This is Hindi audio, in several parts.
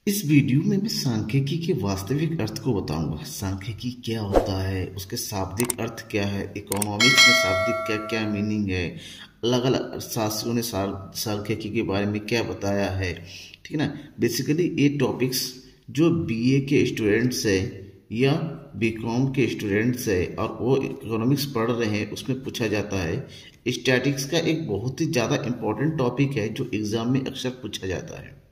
इस वीडियो में मैं सांख्यिकी के वास्तविक अर्थ को बताऊंगा। सांख्यिकी क्या होता है, उसके शाब्दिक अर्थ क्या है, इकोनॉमिक्स में शाब्दिक क्या क्या मीनिंग है, अलग अलग अर्थशास्त्रियों ने सांख्यिकी के बारे में क्या बताया है। ठीक है ना। बेसिकली ये टॉपिक्स जो बीए के स्टूडेंट्स है या बीकॉम के स्टूडेंट्स है और वो इकोनॉमिक्स पढ़ रहे हैं उसमें पूछा जाता है। स्टैटिक्स का एक बहुत ही ज़्यादा इम्पोर्टेंट टॉपिक है जो एग्जाम में अक्सर पूछा जाता है।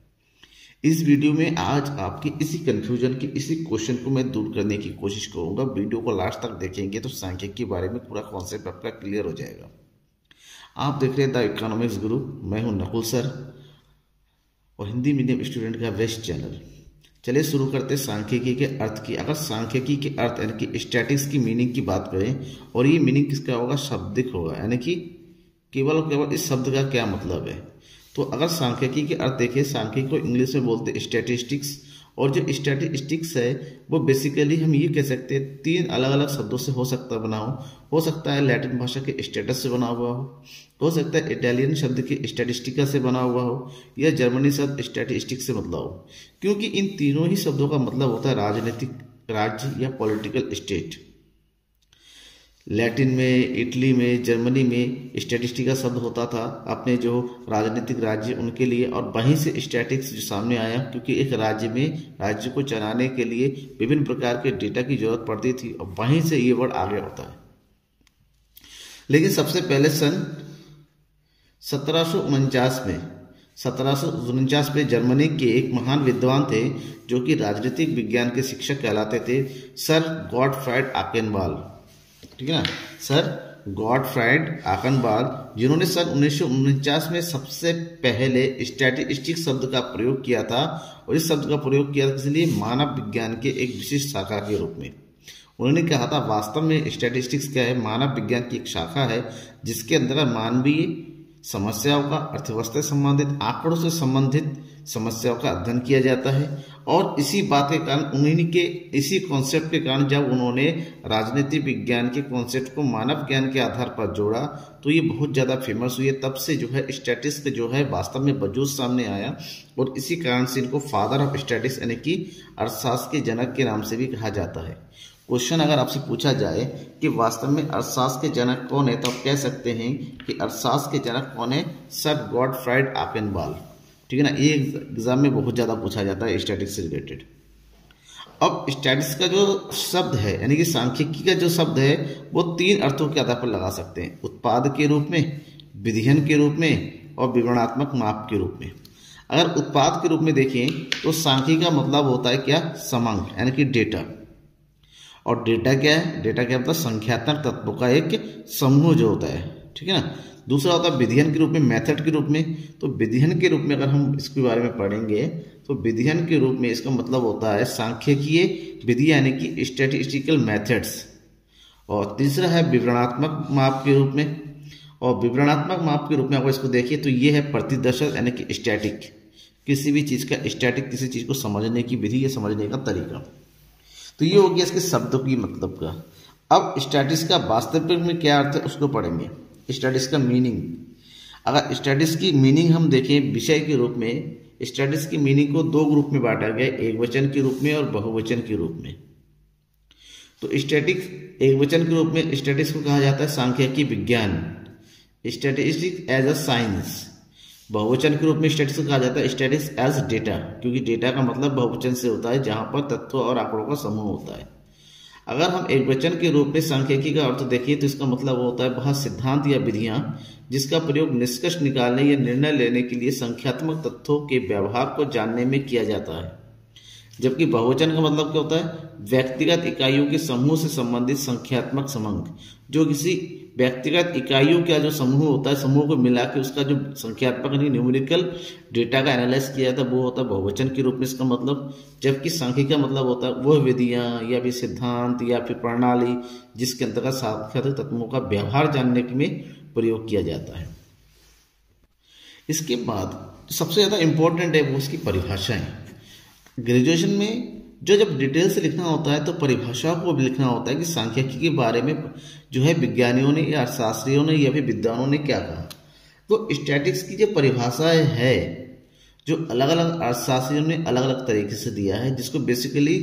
इस वीडियो में आज आपके इसी कंफ्यूजन के इसी क्वेश्चन को मैं दूर करने की कोशिश करूंगा। वीडियो को लास्ट तक देखेंगे तो सांख्यिकी के बारे में पूरा कॉन्सेप्ट आपका क्लियर हो जाएगा। आप देख रहे हैं द इकोनॉमिक्स गुरु, मैं हूं नकुल सर और हिंदी मीडियम स्टूडेंट का बेस्ट चैनल। चलिए शुरू करते हैं सांख्यिकी के अर्थ की। अगर सांख्यिकी के अर्थ यानी कि स्टैटिक्स की मीनिंग की बात करें और ये मीनिंग किसका होगा, शाब्दिक होगा, यानी कि केवल और केवल इस शब्द का क्या मतलब है। तो अगर सांख्यिकी के अर्थ देखें, सांख्यिकी को इंग्लिश में बोलते हैं स्टैटिस्टिक्स, और जो स्टैटिस्टिक्स है वो बेसिकली हम ये कह सकते हैं तीन अलग अलग शब्दों से हो सकता है लैटिन भाषा के स्टेटस से बना हुआ हो सकता है इटालियन शब्द के स्टैटिस्टिका से बना हुआ हो, या जर्मनी शब्द स्टैटिस्टिक से मतलब हो, क्योंकि इन तीनों ही शब्दों का मतलब होता है राजनीतिक राज्य या पॉलिटिकल स्टेट। लैटिन में, इटली में, जर्मनी में स्टैटिस्टिका शब्द होता था अपने जो राजनीतिक राज्य उनके लिए, और वहीं से स्टैटिक्स जो सामने आया क्योंकि एक राज्य को चलाने के लिए विभिन्न प्रकार के डेटा की जरूरत पड़ती थी और वहीं से ये वर्ड आगे होता है। लेकिन सबसे पहले सन 1749 में जर्मनी के एक महान विद्वान थे जो कि राजनीतिक विज्ञान के शिक्षक कहलाते थे, सर गॉटफ्राइड आकेनबाल। ठीक है ना, सर गॉटफ्राइड आकेनबाल, जिन्होंने सन 1949 में सबसे पहले स्टैटिस्टिक शब्द का प्रयोग किया था, और इस शब्द का प्रयोग किया था इसलिए मानव विज्ञान के एक विशिष्ट शाखा के रूप में। उन्होंने कहा था वास्तव में स्टैटिस्टिक्स क्या है, मानव विज्ञान की एक शाखा है जिसके अंदर मानवीय समस्याओं का, अर्थव्यवस्था से संबंधित, आंकड़ों से संबंधित समस्याओं का अध्ययन किया जाता है। और इसी बात के कारण उन्हीं के इसी कॉन्सेप्ट के कारण जब उन्होंने राजनीतिक विज्ञान के कॉन्सेप्ट को मानव ज्ञान के आधार पर जोड़ा तो ये बहुत ज़्यादा फेमस हुई है। तब से जो है स्टैटिस्टिक्स जो है वास्तव में वजूद सामने आया, और इसी कारण से इनको फादर ऑफ स्टैटिस्टिक्स यानी कि अर्थशास्त्र के जनक के नाम से भी कहा जाता है। क्वेश्चन अगर आपसे पूछा जाए कि वास्तव में अर्थशास्त्र के जनक कौन है, तो आप कह सकते हैं कि अर्थशास्त्र के जनक कौन है, सर गॉटफ्राइड आकेनबाल। ठीक है ना, ये एग्जाम में बहुत ज़्यादा पूछा जाता है स्टैटिक्स से रिलेटेड। अब स्टैटिक्स का जो शब्द है यानी कि सांख्यिकी का जो शब्द है वो तीन अर्थों के आधार पर लगा सकते हैं, उत्पाद के रूप में, विधियन के रूप में और विवरणात्मक माप के रूप में। अगर उत्पाद के रूप में देखें तो सांख्यिकी का मतलब होता है क्या, समांक यानी कि डेटा। और डेटा क्या है, डेटा क्या मतलब संख्यात्मक तत्वों का एक समूह जो होता है। ठीक है ना। दूसरा होता है विधियन के रूप में, मेथड के रूप में। तो विधियन के रूप में अगर हम इसके बारे में पढ़ेंगे तो विधियन के रूप में इसका मतलब होता है सांख्यिकीय विधि यानी कि स्टैटिस्टिकल मेथड्स। और तीसरा है विवरणात्मक माप के रूप में, और विवरणात्मक माप के रूप में अगर इसको देखिए तो ये है प्रतिदर्शक यानी कि स्टैटिक, किसी भी चीज़ का स्टैटिक, किसी चीज़ को समझने की विधि या समझने का तरीका। तो ये हो गया इसके शब्दों की मतलब का। अब स्टैटिक्स का वास्तविक में क्या अर्थ है उसको पढ़ेंगे। स्टैटिक्स का मीनिंग, अगर स्टैटिक्स की मीनिंग हम देखें विषय के रूप में, स्टैटिक्स की मीनिंग को दो ग्रुप में बांटा गया, एक वचन के रूप में और बहुवचन के रूप में। तो स्टैटिक्स एक वचन के रूप में स्टैटिक्स को कहा जाता है सांख्यिकी विज्ञान, स्टैटिस्टिक्स एज अ साइंस। बहुवचन के रूप में स्टैटिक्स को कहा जाता है स्टैटिक्स एज डेटा, क्योंकि डेटा का मतलब बहुवचन से होता है जहां पर तत्वों और आंकड़ों का समूह होता है। अगर हम एक वचन के रूप में सांख्यिकी का अर्थ देखिए तो इसका मतलब होता है वह सिद्धांत या विधियां जिसका प्रयोग निष्कर्ष निकालने या निर्णय लेने के लिए संख्यात्मक तथ्यों के व्यवहार को जानने में किया जाता है। जबकि बहुवचन का मतलब क्या होता है, व्यक्तिगत इकाइयों के समूह से संबंधित संख्यात्मक समंक, जो किसी व्यक्तिगत इकाइयों का जो समूह होता है, समूह को मिला के उसका जो संख्यात्मक न्यूमेरिकल डेटा का एनालाइज किया जाता है वो होता है बहुवचन के रूप में इसका मतलब। जबकि सांख्यिकी का मतलब होता है वह विधियां या फिर सिद्धांत या फिर प्रणाली जिसके अंतर्गत सांख्यिक तत्वों का व्यवहार जानने में प्रयोग किया जाता है। इसके बाद सबसे ज्यादा इंपॉर्टेंट है वो उसकी परिभाषाएं। ग्रेजुएशन में जब डिटेल से लिखना होता है तो परिभाषाओं को भी लिखना होता है कि सांख्यिकी के बारे में जो है विज्ञानियों ने या अर्थशास्त्रियों ने या फिर विद्वानों ने क्या कहा। तो स्टैटिक्स की जो परिभाषाएं है जो अलग अलग अर्थशास्त्रियों ने अलग अलग तरीके से दिया है, जिसको बेसिकली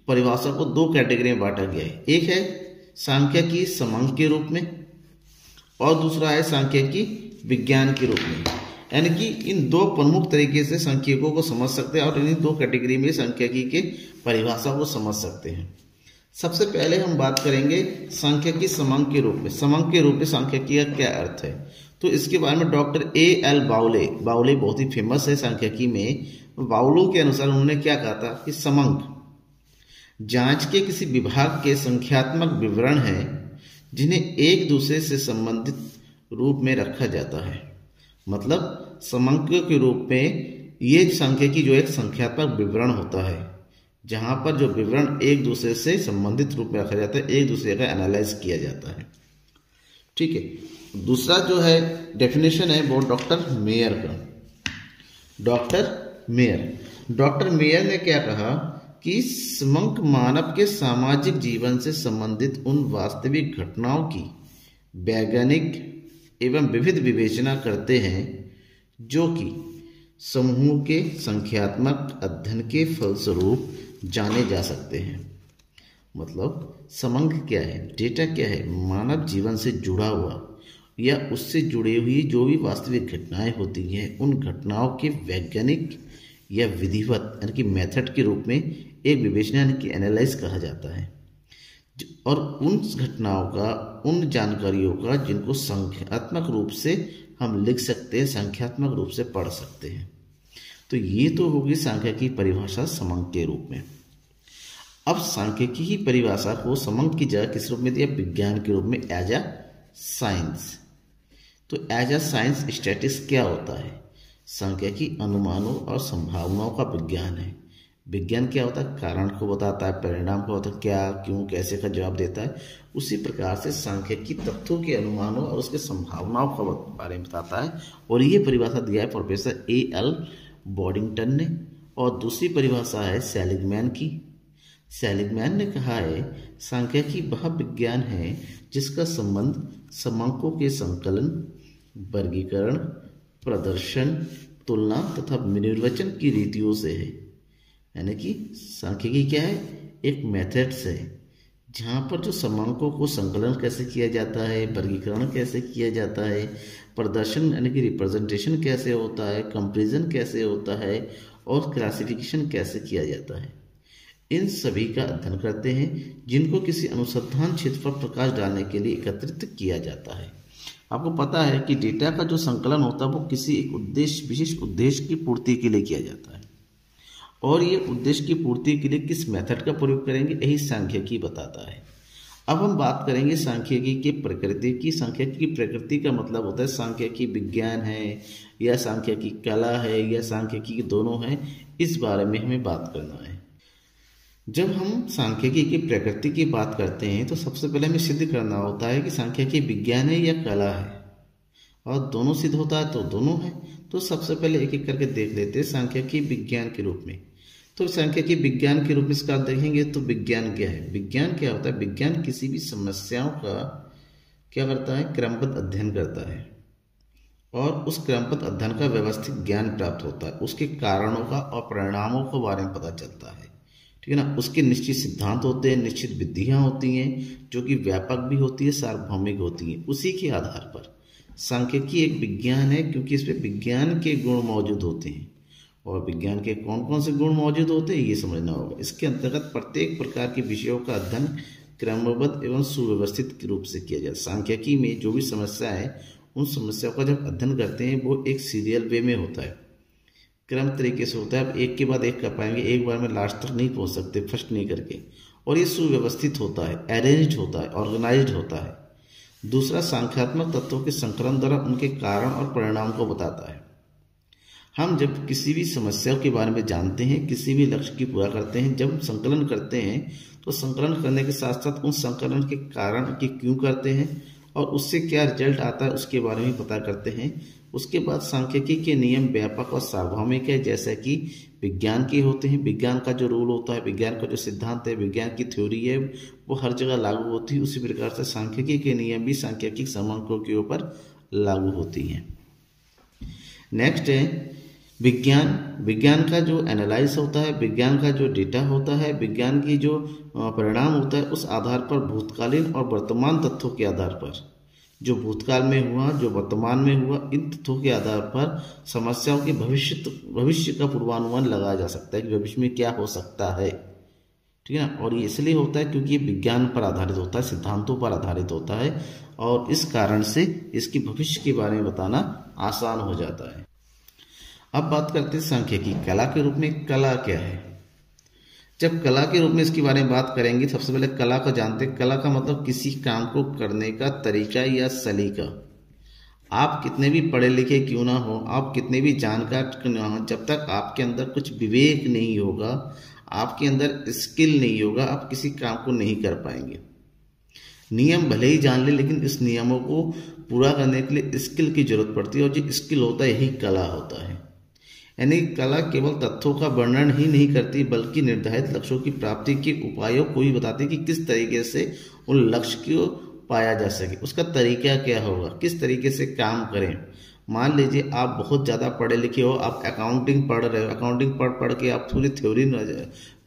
परिभाषा को दो कैटेगरी में बांटा गया है। एक है सांख्यिकी समंक के रूप में और दूसरा है सांख्यिकी विज्ञान के रूप में। यानी कि इन दो प्रमुख तरीके से सांख्यिकों को समझ सकते हैं और इन दो कैटेगरी में सांख्यिकी के परिभाषा को समझ सकते हैं। सबसे पहले हम बात करेंगे सांख्यिकी समंक के रूप में। समंक के रूप में सांख्यिकी का क्या अर्थ है, तो इसके बारे में डॉक्टर A.L. बाउले बहुत ही फेमस है सांख्यिकी में। बाउलों के अनुसार उन्होंने क्या कहा था कि समंक जांच के किसी विभाग के संख्यात्मक विवरण हैं जिन्हें एक दूसरे से संबंधित रूप में रखा जाता है। मतलब समंक के रूप में ये सांख्यिकी जो एक संख्यात्मक विवरण होता है, जहां पर जो विवरण एक दूसरे से संबंधित रूप में रखा जाता है, एक दूसरे का एनालाइज किया जाता है। ठीक है। दूसरा जो है डेफिनेशन है वो डॉक्टर मेयर का। डॉक्टर मेयर ने क्या कहा कि समंक मानव के सामाजिक जीवन से संबंधित उन वास्तविक घटनाओं की वैज्ञानिक एवं विविध विवेचना करते हैं जो कि समूह के संख्यात्मक अध्ययन के फलस्वरूप जाने जा सकते हैं। मतलब समंक क्या है, डेटा क्या है, मानव जीवन से जुड़ा हुआ या उससे जुड़ी हुई जो भी वास्तविक घटनाएं होती हैं, उन घटनाओं के वैज्ञानिक या विधिवत यानी कि मेथड के रूप में एक विवेचना यानी कि एनालाइज कहा जाता है, और उन घटनाओं का, उन जानकारियों का जिनको संख्यात्मक रूप से हम लिख सकते हैं, संख्यात्मक रूप से पढ़ सकते हैं। तो ये तो होगी सांख्यिकी की परिभाषा समंक के रूप में। अब सांख्यिकी की परिभाषा को समंक की जगह किस रूप में दिया, विज्ञान के रूप में, एज अ साइंस। तो एज अ साइंस स्टैटिस्टिक्स क्या होता है, सांख्यिकी अनुमानों और संभावनाओं का विज्ञान है। विज्ञान क्या होता है, कारण को बताता है, परिणाम को बताता है, क्या क्यों कैसे का जवाब देता है। उसी प्रकार से सांख्यिकी तथ्यों के अनुमानों और उसके संभावनाओं के बारे में बताता है। और ये परिभाषा दिया है प्रोफेसर A.L. बॉडिंगटन ने। और दूसरी परिभाषा है सेलिगमैन की। सेलिगमैन ने कहा है सांख्यिकी वह विज्ञान है जिसका संबंध समंकों के संकलन, वर्गीकरण, प्रदर्शन, तुलना तथा निर्वचन की रीतियों से है। यानी कि सांख्यिकी क्या है, एक मेथड्स है जहाँ पर जो समंकों को संकलन कैसे किया जाता है, वर्गीकरण कैसे किया जाता है, प्रदर्शन यानी कि रिप्रेजेंटेशन कैसे होता है, कंपैरिजन कैसे होता है और क्लासिफिकेशन कैसे किया जाता है, इन सभी का अध्ययन करते हैं, जिनको किसी अनुसंधान क्षेत्र पर प्रकाश डालने के लिए एकत्रित किया जाता है। आपको पता है कि डेटा का जो संकलन होता है वो किसी एक उद्देश्य, विशिष्ट उद्देश्य की पूर्ति के लिए किया जाता है। और ये उद्देश्य की पूर्ति के लिए किस मेथड का प्रयोग करेंगे, यही सांख्यिकी बताता है। अब हम बात करेंगे सांख्यिकी की प्रकृति की। सांख्यिकी की प्रकृति का मतलब होता है सांख्यिकी विज्ञान है या सांख्यिकी कला है या सांख्यिकी दोनों है, इस बारे में हमें बात करना है। जब हम सांख्यिकी की प्रकृति की बात करते हैं तो सबसे पहले हमें सिद्ध करना होता है कि सांख्यिकी विज्ञान है या कला है, और दोनों सिद्ध होता है तो दोनों है। तो सबसे पहले एक एक करके देख लेते हैं सांख्यिकी विज्ञान के रूप में। तो सांख्यिकी विज्ञान के रूप में इसका देखेंगे तो विज्ञान क्या है। विज्ञान क्या होता है, विज्ञान किसी भी समस्याओं का क्या करता है, क्रमबद्ध अध्ययन करता है, और उस क्रमबद्ध अध्ययन का व्यवस्थित ज्ञान प्राप्त होता है, उसके कारणों का और परिणामों के बारे में पता चलता है। ठीक है ना। उसके निश्चित सिद्धांत होते हैं, निश्चित विधियां होती हैं जो कि व्यापक भी होती है, सार्वभौमिक होती हैं। उसी के आधार पर सांख्यिकी एक विज्ञान है, क्योंकि इसमें विज्ञान के गुण मौजूद होते हैं। और विज्ञान के कौन कौन से गुण मौजूद होते हैं ये समझना होगा। इसके अंतर्गत प्रत्येक प्रकार के विषयों का अध्ययन क्रमबद्ध एवं सुव्यवस्थित रूप से किया जाए। सांख्यिकी में जो भी समस्या है, उन समस्याओं का जब अध्ययन करते हैं वो एक सीरियल वे में होता है, क्रम तरीके से होता है। आप एक के बाद एक कर पाएंगे, एक बार में लास्ट तक नहीं पहुंच सकते फर्स्ट नहीं करके। और ये सुव्यवस्थित होता है, अरेंज्ड होता है, ऑर्गेनाइज्ड होता है। दूसरा, संख्यात्मक तत्वों के संकलन द्वारा उनके कारण और परिणाम को बताता है। हम जब किसी भी समस्या के बारे में जानते हैं, किसी भी लक्ष्य की पूरा करते हैं, जब संकलन करते हैं तो संकलन करने के साथ साथ उन संकलन के कारण कि क्यों करते हैं और उससे क्या रिजल्ट आता है उसके बारे में पता करते हैं। उसके बाद सांख्यिकी के नियम व्यापक और सार्वभौमिक है, जैसे कि विज्ञान के होते हैं। विज्ञान का जो रूल होता है, विज्ञान का जो सिद्धांत है, विज्ञान की थ्योरी है, वो हर जगह लागू होती है। उसी प्रकार से सांख्यिकी के नियम भी सांख्यिकी समंकों के ऊपर लागू होती हैं। नेक्स्ट है विज्ञान का जो एनालाइज होता है, विज्ञान का जो डेटा होता है, विज्ञान की जो परिणाम होता है, उस आधार पर भूतकालीन और वर्तमान तथ्यों के आधार पर, जो भूतकाल में हुआ, जो वर्तमान में हुआ, इन तथ्यों के आधार पर समस्याओं के भविष्य का पूर्वानुमान लगाया जा सकता है कि भविष्य में क्या हो सकता है। ठीक है ना। और ये इसलिए होता है क्योंकि ये विज्ञान पर आधारित होता है, सिद्धांतों पर आधारित होता है, और इस कारण से इसकी भविष्य के बारे में बताना आसान हो जाता है। अब बात करते हैं सांख्यिकी कला के रूप में। कला क्या है? जब कला के रूप में इसके बारे में बात करेंगे, सबसे पहले कला को जानते हैं। कला का मतलब किसी काम को करने का तरीका या सलीका। आप कितने भी पढ़े लिखे क्यों ना हो, आप कितने भी जानकार क्यों ना हो, जब तक आपके अंदर कुछ विवेक नहीं होगा, आपके अंदर स्किल नहीं होगा, आप किसी काम को नहीं कर पाएंगे। नियम भले ही जान ले, लेकिन इस नियमों को पूरा करने के लिए स्किल की जरूरत पड़ती है, और जो स्किल होता है यही कला होता है। यानी कला केवल तथ्यों का वर्णन ही नहीं करती, बल्कि निर्धारित लक्ष्यों की प्राप्ति के उपायों को भी बताती है कि किस तरीके से उन लक्ष्य को पाया जा सके, उसका तरीका क्या होगा, किस तरीके से काम करें। मान लीजिए आप बहुत ज़्यादा पढ़े लिखे हो, आप अकाउंटिंग पढ़ रहे हो, अकाउंटिंग पढ़ के आप पूरी थ्योरी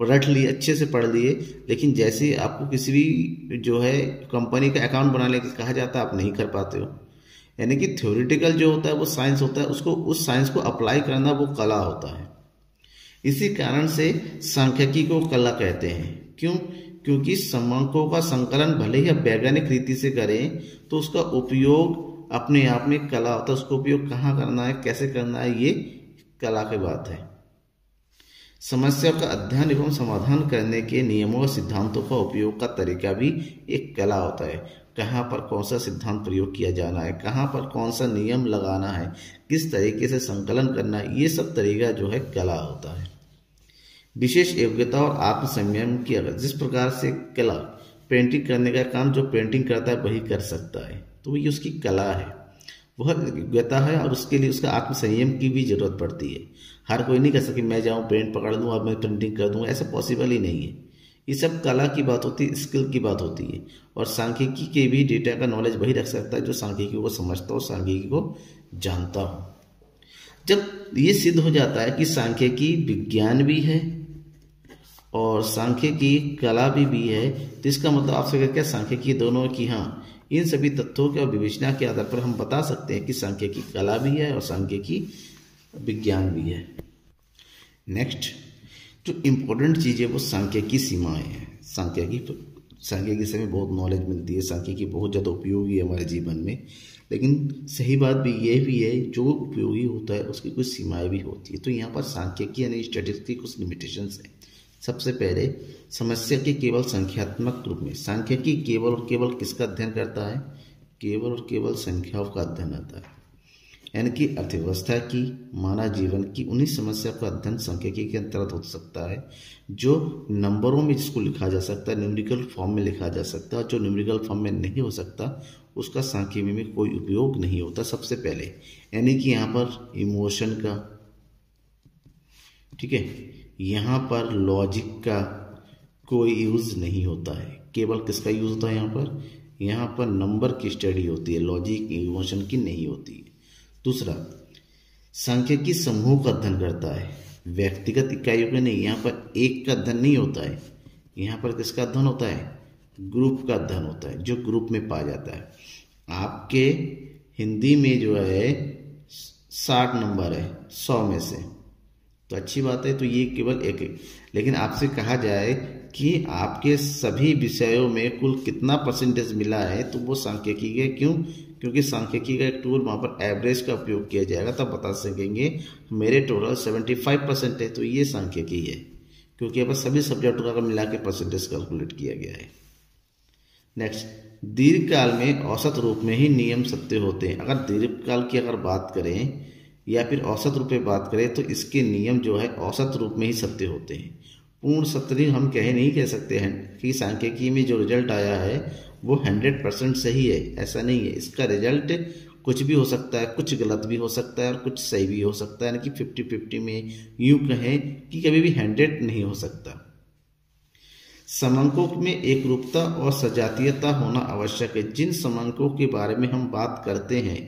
रट लिए, अच्छे से पढ़ लिए, लेकिन जैसे आपको किसी भी जो है कंपनी का अकाउंट बनाने के कहा जाता है, आप नहीं कर पाते हो। यानी कि थ्योरेटिकल जो होता है वो साइंस होता है, उसको उस साइंस को अप्लाई करना वो कला होता है। इसी कारण से सांख्यिकी को कला कहते हैं। क्यों? क्योंकि समंकों का संकलन भले ही आप वैज्ञानिक रीति से करें, तो उसका उपयोग अपने आप में कला होता है। उसका उपयोग कहाँ करना है, कैसे करना है, ये कला की बात है। समस्या का अध्ययन एवं समाधान करने के नियमों और सिद्धांतों का उपयोग का तरीका भी एक कला होता है। कहाँ पर कौन सा सिद्धांत प्रयोग किया जाना है, कहाँ पर कौन सा नियम लगाना है, किस तरीके से संकलन करना है, ये सब तरीका जो है कला होता है। विशेष योग्यता और आत्मसंयम की अगर जिस प्रकार से कला, पेंटिंग करने का काम जो पेंटिंग करता है वही कर सकता है, तो ये उसकी कला है, वह योग्यता है, और उसके लिए उसका आत्मसंयम की भी जरूरत पड़ती है। हर कोई नहीं कर सके मैं जाऊँ पेंट पकड़ लूँ और मैं पेंटिंग कर दूँ, ऐसा पॉसिबल ही नहीं है। ये सब कला की बात होती है, स्किल की बात होती है। और सांख्यिकी के भी डेटा का नॉलेज वही रख सकता है जो सांख्यिकी को समझता हो, सांख्यिकी को जानता हो। जब ये सिद्ध हो जाता है कि सांख्यिकी विज्ञान भी है और सांख्यिकी कला भी है, तो इसका मतलब आपसे क्या सांख्यिकी दोनों की, हाँ, इन सभी तथ्यों के विवेचना के आधार पर हम बता सकते हैं कि सांख्यिकी कला भी है और सांख्यिकी विज्ञान भी है। नेक्स्ट जो इम्पोर्टेंट चीज़ है वो सांख्यिकी सीमाएं हैं। सांख्यिकी से हमें बहुत नॉलेज मिलती है, सांख्यिकी बहुत ज़्यादा उपयोगी है हमारे जीवन में, लेकिन सही बात भी ये भी है जो उपयोगी होता है उसकी कुछ सीमाएं भी होती है। तो यहाँ पर सांख्यिकी यानी स्टैटिस्टिक्स की कुछ लिमिटेशंस हैं। सबसे पहले समस्या के केवल संख्यात्मक रूप में सांख्यिकी केवल और केवल किसका अध्ययन करता है? केवल और केवल संख्याओं का अध्ययन आता है। यानी कि अर्थव्यवस्था की, मानव जीवन की उन्हीं समस्या का अध्ययन सांख्यिकी के अंतर्गत हो सकता है जो नंबरों में जिसको लिखा जा सकता है, न्यूमेरिकल फॉर्म में लिखा जा सकता है। जो न्यूमेरिकल फॉर्म में नहीं हो सकता उसका सांख्यिकी में कोई उपयोग नहीं होता सबसे पहले। यानी कि यहाँ पर इमोशन का, ठीक है, यहाँ पर लॉजिक का कोई यूज नहीं होता है। केवल किसका यूज होता है? यहाँ पर नंबर की स्टडी होती है, लॉजिक इमोशन की नहीं होती है। दूसरा, सांख्यिकी समूह का अध्ययन करता है, व्यक्तिगत इकाइयों का नहीं। यहाँ पर एक का अध्ययन नहीं होता है, यहाँ पर किसका अध्ययन होता है? ग्रुप का अध्ययन होता है, जो ग्रुप में पाया जाता है। आपके हिंदी में जो है 60 नंबर है 100 में से, तो अच्छी बात है, तो ये केवल एक। लेकिन आपसे कहा जाए कि आपके सभी विषयों में कुल कितना परसेंटेज मिला है, तो वो सांख्यिकी के, क्यों? क्योंकि सांख्यिकी का एक टूल वहाँ पर एवरेज का उपयोग किया जाएगा, तब बता सकेंगे मेरे टोटल 75% है, तो ये सांख्यिकी है, क्योंकि यहाँ पर सभी सब्जेक्टों का मिला के परसेंटेज कैलकुलेट किया गया है। नेक्स्ट, दीर्घकाल में औसत रूप में ही नियम सत्य होते हैं। अगर दीर्घकाल की अगर बात करें या फिर औसत रूप में बात करें तो इसके नियम जो है औसत रूप में ही सत्य होते हैं। पूर्ण सत्य हम नहीं कह सकते हैं कि सांख्यिकी में जो रिजल्ट आया है वो 100% सही है, ऐसा नहीं है। इसका रिजल्ट कुछ भी हो सकता है, कुछ गलत भी हो सकता है और कुछ सही भी हो सकता है, यानी कि 50-50 में यूं कहें कि कभी भी 100 नहीं हो सकता। समंकों में एक रूपता और सजातीयता होना आवश्यक है। जिन समंकों के बारे में हम बात करते हैं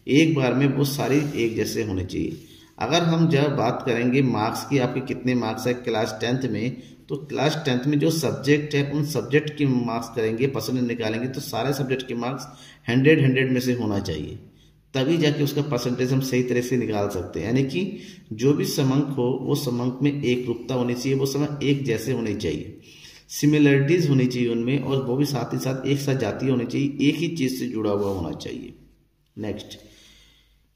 एक बार में वो सारे एक जैसे होने चाहिए। अगर हम जब बात करेंगे मार्क्स की, आपके कितने मार्क्स है क्लास 10th में, तो क्लास 10th में जो सब्जेक्ट है उन सब्जेक्ट के मार्क्स करेंगे, परसेंटेज निकालेंगे, तो सारे सब्जेक्ट के मार्क्स 100 में से होना चाहिए, तभी जाके उसका परसेंटेज हम सही तरह से निकाल सकते हैं। यानी कि जो भी समंक हो वो समंक में एक रूपता होनी चाहिए, वो समंक एक जैसे होने चाहिए, सिमिलरिटीज होनी चाहिए उनमें, और वो भी साथ ही साथ एक साथ जाती होनी चाहिए, एक ही चीज से जुड़ा हुआ होना चाहिए। नेक्स्ट,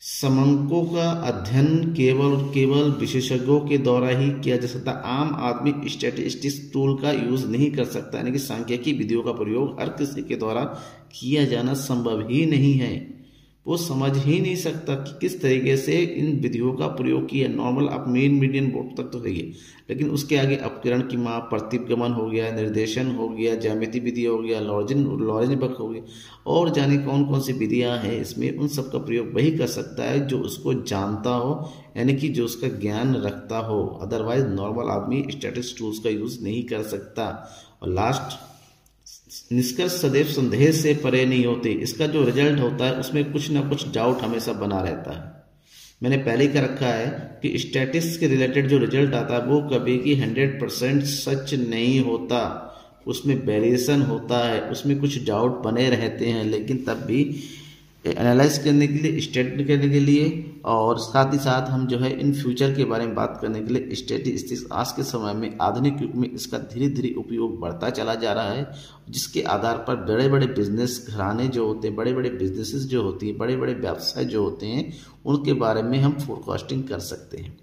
समंकों का अध्ययन केवल विशेषज्ञों के द्वारा ही किया जा सकता। आम आदमी स्टैटिस्टिक्स टूल का यूज नहीं कर सकता, यानी कि सांख्यिकी विधियों का प्रयोग हर किसी के द्वारा किया जाना संभव ही नहीं है। वो समझ ही नहीं सकता कि किस तरीके से इन विधियों का प्रयोग किया। नॉर्मल आप मेन मीडियन बोर्ड तक तो है, लेकिन उसके आगे अपकिरण की माप, प्रतिगमन हो गया, निर्देशन हो गया, ज्यामिति विधि हो गया, लॉरेंज-बक हो गया, और जाने कौन कौन सी विधियां हैं इसमें, उन सब का प्रयोग वही कर सकता है जो उसको जानता हो, यानी कि जो उसका ज्ञान रखता हो। अदरवाइज नॉर्मल आदमी स्टैटिस्टिक्स टूल्स का यूज नहीं कर सकता। और लास्ट, निष्कर्ष सदैव संदेह से परे नहीं होते। इसका जो रिजल्ट होता है उसमें कुछ ना कुछ डाउट हमेशा बना रहता है। मैंने पहले ही कर रखा है कि स्टैटिस्टिक्स के रिलेटेड जो रिजल्ट आता है वो कभी की 100% सच नहीं होता, उसमें वेरिएशन होता है, उसमें कुछ डाउट बने रहते हैं, लेकिन तब भी एनालाइज करने के लिए, स्टडी करने के लिए, और साथ ही साथ हम जो है इन फ्यूचर के बारे में बात करने के लिए स्टैटिस्टिक्स आज के समय में, आधुनिक युग में इसका धीरे धीरे उपयोग बढ़ता चला जा रहा है, जिसके आधार पर बड़े बड़े बिजनेस घराने जो होते हैं, बड़े बड़े बिजनेसेस जो होती हैं, बड़े बड़े व्यवसाय जो होते हैं, उनके बारे में हम फोरकास्टिंग कर सकते हैं।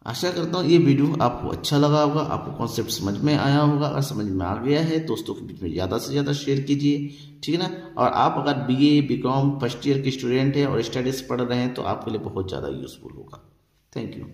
आशा करता हूँ ये वीडियो आपको अच्छा लगा होगा, आपको कॉन्सेप्ट समझ में आया होगा। अगर समझ में आ गया है दोस्तों के बीच में ज़्यादा से ज़्यादा शेयर कीजिए, ठीक है ना। और आप अगर BA BCom फर्स्ट ईयर के स्टूडेंट हैं और स्टडीज़ पढ़ रहे हैं तो आपके लिए बहुत ज़्यादा यूजफुल होगा। Thank you.